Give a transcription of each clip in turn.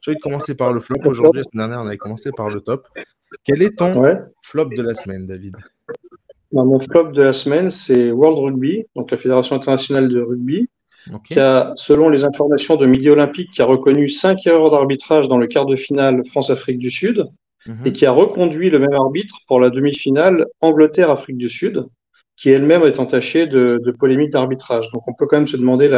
J'ai envie de commencer par le flop. Le flop. Aujourd'hui, la semaine dernière, on avait commencé par le top. Quel est ton Ouais. flop de la semaine, David? Ben, mon flop de la semaine, c'est World Rugby, donc la Fédération internationale de rugby, Ok. qui a, selon les informations de Midi Olympique, qui a reconnu 5 erreurs d'arbitrage dans le quart de finale France-Afrique du Sud et Mhm. qui a reconduit le même arbitre pour la demi-finale Angleterre-Afrique du Sud, qui elle-même est entachée de polémiques d'arbitrage. Donc on peut quand même se demander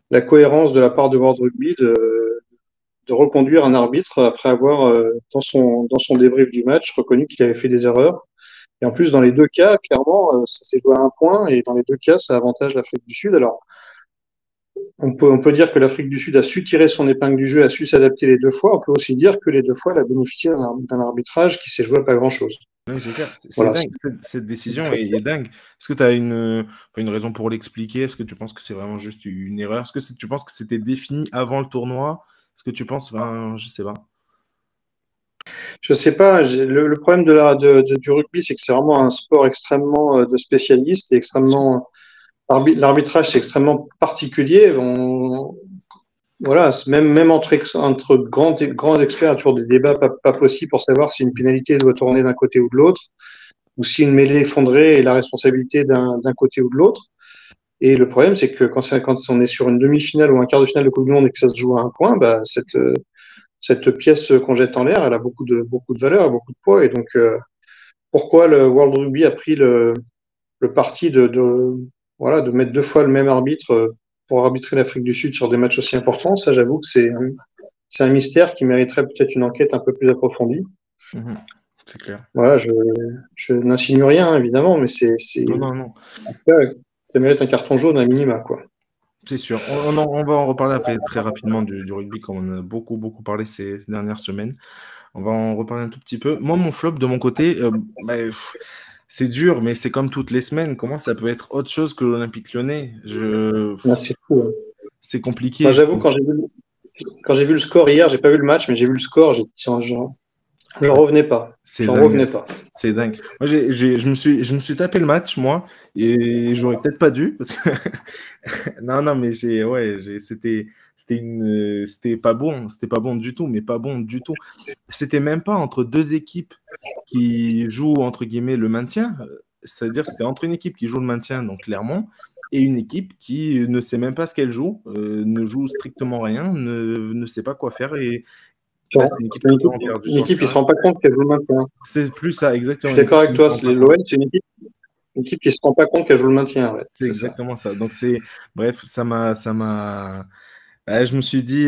la cohérence de la part de World Rugby de reconduire un arbitre après avoir, dans son débrief du match, reconnu qu'il avait fait des erreurs. Et en plus, dans les deux cas, clairement, ça s'est joué à un point, et dans les deux cas, ça avantage l'Afrique du Sud. Alors, on peut dire que l'Afrique du Sud a su tirer son épingle du jeu, a su s'adapter les deux fois. On peut aussi dire que les deux fois, elle a bénéficié d'un arbitrage qui s'est joué à pas grand-chose. Oui, c'est clair. C'est Voilà. dingue. Cette décision est dingue. Est-ce que tu as une raison pour l'expliquer? Est-ce que tu penses que c'est vraiment juste une erreur? Est-ce que tu penses que c'était défini avant le tournoi? Est-ce que tu penses, enfin, je sais pas. Je sais pas. Le problème du rugby, c'est que c'est vraiment un sport extrêmement de spécialistes et extrêmement l'arbitrage, c'est extrêmement particulier. Voilà, même entre grands experts, il y a toujours des débats pas possibles pour savoir si une pénalité doit tourner d'un côté ou de l'autre, ou si une mêlée effondrée est la responsabilité d'un côté ou de l'autre. Et le problème, c'est que quand on est sur une demi-finale ou un quart de finale de Coupe du Monde et que ça se joue à un point, bah, cette pièce qu'on jette en l'air, elle a beaucoup de valeur, beaucoup de poids. Et donc, pourquoi le World Rugby a pris le parti voilà, de mettre deux fois le même arbitre pour arbitrer l'Afrique du Sud sur des matchs aussi importants? Ça, j'avoue que c'est un mystère qui mériterait peut-être une enquête un peu plus approfondie. Mhm. C'est clair. Voilà, je n'insinue rien, évidemment, mais Non, non, non. ça mérite un carton jaune à minima, quoi. C'est sûr. On va en reparler après très rapidement du rugby, comme on a beaucoup, beaucoup parlé ces dernières semaines. On va en reparler un tout petit peu. Moi, mon flop, de mon côté, c'est dur, mais c'est comme toutes les semaines. Comment ça peut être autre chose que l'Olympique Lyonnais? Là, c'est fou, hein. C'est Moi, compliqué. j'avoue, quand j'ai vu le score hier, j'ai pas vu le match, mais j'ai vu le score, j'en revenais pas. C'est J'en dingue. revenais pas. C'est dingue. Moi, je me suis tapé le match, moi, et j'aurais peut-être pas dû. Parce que... non, non, mais c'était pas bon. C'était pas bon du tout, mais pas bon du tout. C'était même pas entre deux équipes qui jouent, entre guillemets, le maintien. C'est-à-dire que c'était entre une équipe qui joue le maintien, donc Clermont, et une équipe qui ne sait même pas ce qu'elle joue, ne joue strictement rien, ne sait pas quoi faire. Et bah, c'est une équipe qui a vraiment perdu Une sur le équipe qui se terrain. rend pas compte qu'elle joue le maintien. C'est plus ça, Je exactement. suis Une d'accord équipe qui avec ne toi. se rend pas compte. L'OL, c'est une équipe qui se rend pas compte qu'elle joue le maintien. Ouais, C'est c'est ça. exactement ça. Donc, bref, je me suis dit,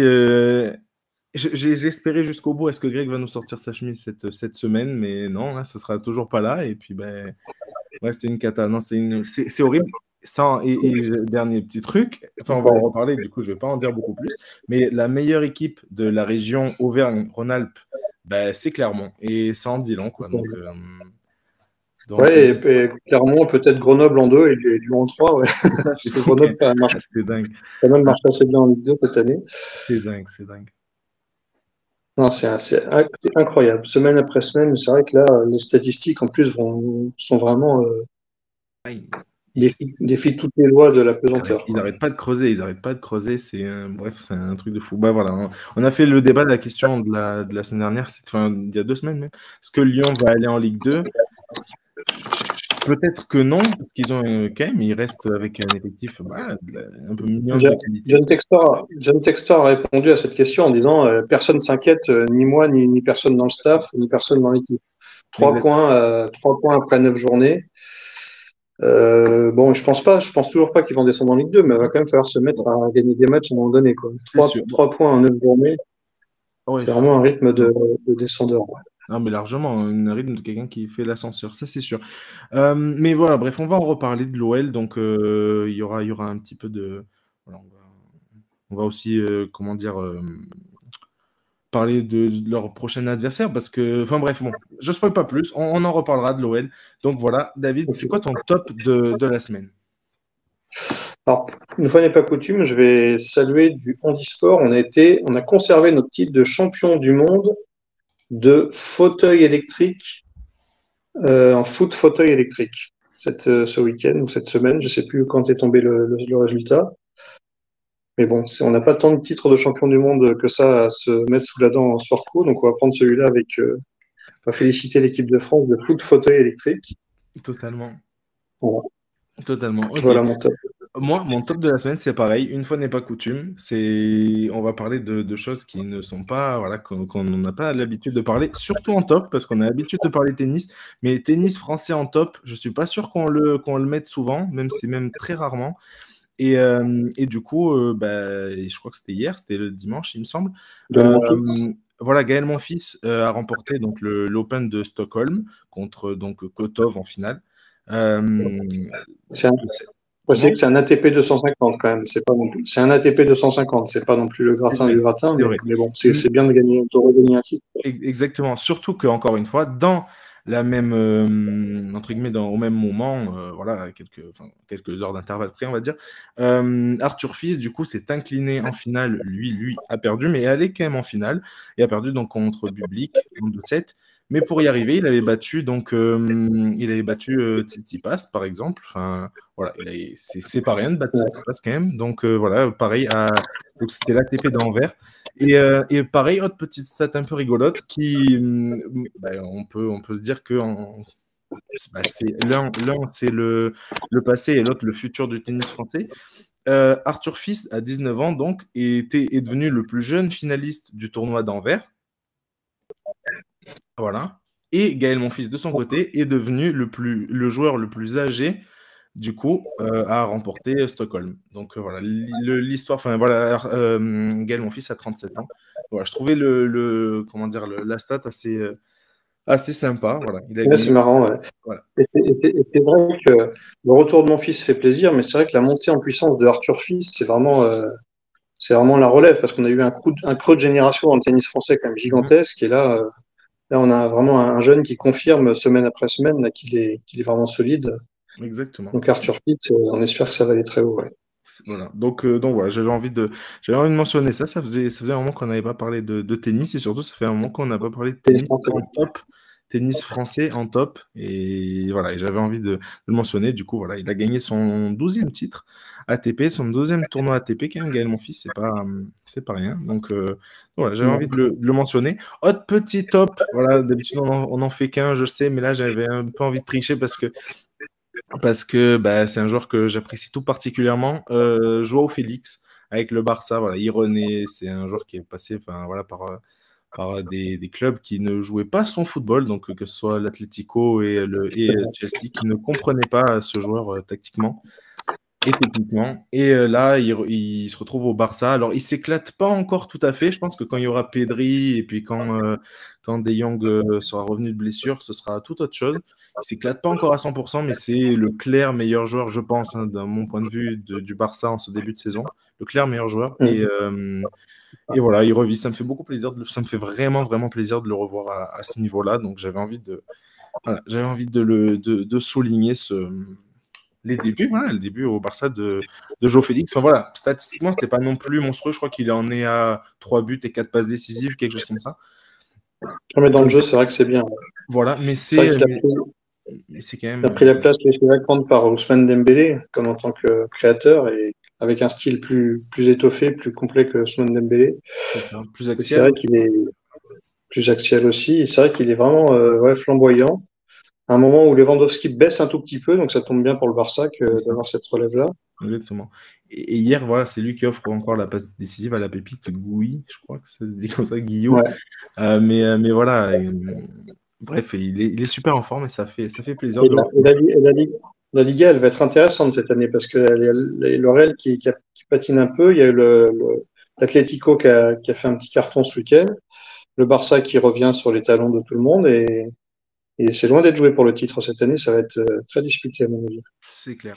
j'ai espéré jusqu'au bout, est-ce que Greg va nous sortir sa chemise cette semaine? Mais non, là, ce sera toujours pas là. Et puis, ben, ouais, c'est une cata. Non, c'est horrible. Dernier petit truc, enfin, on va en Incroyable. reparler, du coup, je vais pas en dire beaucoup plus. Mais la meilleure équipe de la région Auvergne-Rhône-Alpes, ben, c'est Clermont. Et ça en dit long, quoi. Donc, Ouais, et Clermont, peut-être Grenoble en 2 et Lyon en 3. Ouais. ça, c'est Parce que fou, Grenoble quand même c'est dingue. quand même marche assez bien en Ligue 2 cette année. C'est dingue, c'est dingue. Non, c'est incroyable. Semaine après semaine, c'est vrai que là, les statistiques en plus sont vraiment Aïe. défient toutes les lois de la pesanteur, Ils quoi. arrêtent pas de creuser, ils arrêtent pas de creuser. Bref, c'est un truc de fou. Bah voilà, on a fait le débat de la question de la semaine dernière, enfin, il y a 2 semaines même. Est-ce que Lyon va aller en Ligue 2? Peut-être que non, parce qu'ils ont quand même, ils restent avec un effectif voilà, un peu mignon de qualité. John Textor a répondu à cette question en disant personne s'inquiète, ni moi, ni personne dans le staff, ni personne dans l'équipe. Exact. 3 points après 9 journées. Bon, je pense toujours pas qu'ils vont descendre en Ligue 2, mais il va quand même falloir se mettre à gagner des matchs à un moment donné, quoi. C'est sûr. 3 points en 9 journées, Ouais. c'est vraiment un rythme de descendeur. Ouais. Non, mais largement, un rythme de quelqu'un qui fait l'ascenseur, ça c'est sûr. Mais voilà, bref, on va en reparler de l'OL, donc il y aura un petit peu de... voilà, on va aussi, comment dire, parler de leur prochain adversaire, parce que... Enfin bref, bon, je ne spoil pas plus, on en reparlera de l'OL. Donc voilà, David, c'est Okay. quoi ton top de la semaine? Alors, une fois n'est pas coutume, je vais saluer du handisport. On a conservé notre titre de champion du monde de fauteuil électrique, en foot fauteuil électrique, ce week-end ou cette semaine, je ne sais plus quand est tombé le résultat. Mais bon, on n'a pas tant de titres de champion du monde que ça à se mettre sous la dent en sport co, donc on va prendre celui-là avec. On va féliciter l'équipe de France de foot fauteuil électrique. Totalement. Voilà, Totalement. Ok. voilà mon top. Moi, mon top de la semaine, c'est pareil. Une fois n'est pas coutume. On va parler de choses qui ne sont pas, voilà, qu'on n'a pas l'habitude de parler, surtout en top, parce qu'on a l'habitude de parler tennis. Mais tennis français en top, je suis pas sûr qu'on le mette souvent, même c'est même très rarement. Et du coup, je crois que c'était hier, c'était le dimanche, il me semble. Gaël Monfils. Voilà, Gaël Monfils a remporté donc l'Open de Stockholm contre donc Kotov en finale. Euh, C'est un, faut Comment? que c'est un ATP 250 quand même. C'est pas non plus. C'est un ATP 250. C'est pas non plus le C'est gratin vrai, du gratin, c'est vrai. mais bon, c'est bien de gagner, de regagner un titre. Exactement. Surtout que, encore une fois, dans la même, entre guillemets, au même moment, voilà, à quelques heures d'intervalle près, on va dire, Arthur Fils, du coup, s'est incliné en finale. Lui a perdu, mais est allé quand même en finale et a perdu donc contre Bublik en 2-7. Mais pour y arriver, il avait battu Tsitsipas, par exemple. Enfin, voilà, c'est pas rien de battre Ouais. Tsitsipas quand même. Donc voilà, pareil, donc c'était l'ATP d'Anvers. Et pareil, autre petite stat un peu rigolote on peut se dire que l'un c'est le passé et l'autre le futur du tennis français. Arthur Fils, à 19 ans, donc, est devenu le plus jeune finaliste du tournoi d'Anvers. Voilà. Et Gaël Monfils, de son côté, est devenu le joueur le plus âgé, du coup, à remporter Stockholm. Donc voilà, l'histoire, enfin voilà, Gaël Monfils a 37 ans. Voilà, je trouvais comment dire, la stat assez sympa. Voilà, il a Ouais, c'est gagné. marrant. Ouais. Voilà. Et c'est vrai que le retour de mon fils fait plaisir, mais c'est vrai que la montée en puissance de Arthur Fils, c'est vraiment la relève parce qu'on a eu un creux de génération dans le tennis français quand même Mhm. gigantesque. Et là, on a vraiment un jeune qui confirme semaine après semaine là, qu'il est vraiment solide. Exactement. Donc Arthur Fitz, on espère que ça va aller très haut. Ouais. Voilà. Donc voilà, j'avais envie de mentionner ça. Ça faisait un moment qu'on n'avait pas parlé de tennis et surtout, ça fait un moment qu'on n'a pas parlé de Tennis tennis français. en top, tennis français en top. Et voilà, et j'avais envie de le mentionner. Du coup, voilà, il a gagné son 12e titre ATP, son 12e tournoi ATP, quand même, Gaël Monfils, c'est pas rien. Donc voilà, j'avais envie Ouais. de le mentionner. Autre petit top, voilà, d'habitude on en fait qu'un, je sais, mais là j'avais un peu envie de tricher parce que c'est un joueur que j'apprécie tout particulièrement. Joao Félix avec le Barça, voilà, il renaît. C'est un joueur qui est passé, enfin voilà, par des clubs qui ne jouaient pas son football, donc que ce soit l'Atlético et Chelsea, qui ne comprenaient pas ce joueur tactiquement et techniquement. Et là, il se retrouve au Barça. Alors, il s'éclate pas encore tout à fait. Je pense que quand il y aura Pedri et puis quand De Jong sera revenu de blessure, ce sera tout autre chose. Il s'éclate pas encore à 100%, mais c'est le clair meilleur joueur, je pense, hein, d'un mon point de vue du Barça en ce début de saison. Le clair meilleur joueur. Et voilà, il revit. Ça me fait beaucoup plaisir. Ça me fait vraiment, vraiment plaisir de le revoir à ce niveau-là. Donc, j'avais envie de souligner les débuts, voilà, le début au Barça de João Félix. Enfin, voilà, statistiquement, c'est pas non plus monstrueux. Je crois qu'il en est à 3 buts et 4 passes décisives, quelque chose comme ça. Mais dans le jeu, c'est vrai que c'est bien. Voilà, mais C'est vrai c'est, qu'il a mais, pris, mais c'est quand il a même pris la place laissée vacante par Ousmane Dembélé, comme en tant que créateur, et avec un style plus étoffé, plus complet que Ousmane Dembélé. plus Et c'est axial vrai aussi. qu'il est plus axial aussi. Et c'est vrai qu'il est vraiment ouais, flamboyant. À un moment où Lewandowski baisse un tout petit peu, donc ça tombe bien pour le Barça C'est ça, d'avoir cette relève-là. exactement. Et hier, voilà, c'est lui qui offre encore la passe décisive à la pépite Gouy, je crois que ça se dit comme ça, Guillot. Ouais. Mais voilà, bref, il est super en forme et ça fait plaisir Et de le retrouver. la Liga, elle va être intéressante cette année parce que il y a le Real qui patine un peu. Il y a eu l'Atlético qui a fait un petit carton ce week-end. Le Barça qui revient sur les talons de tout le monde. Et c'est loin d'être joué pour le titre cette année. Ça va être très disputé, à mon avis. C'est clair.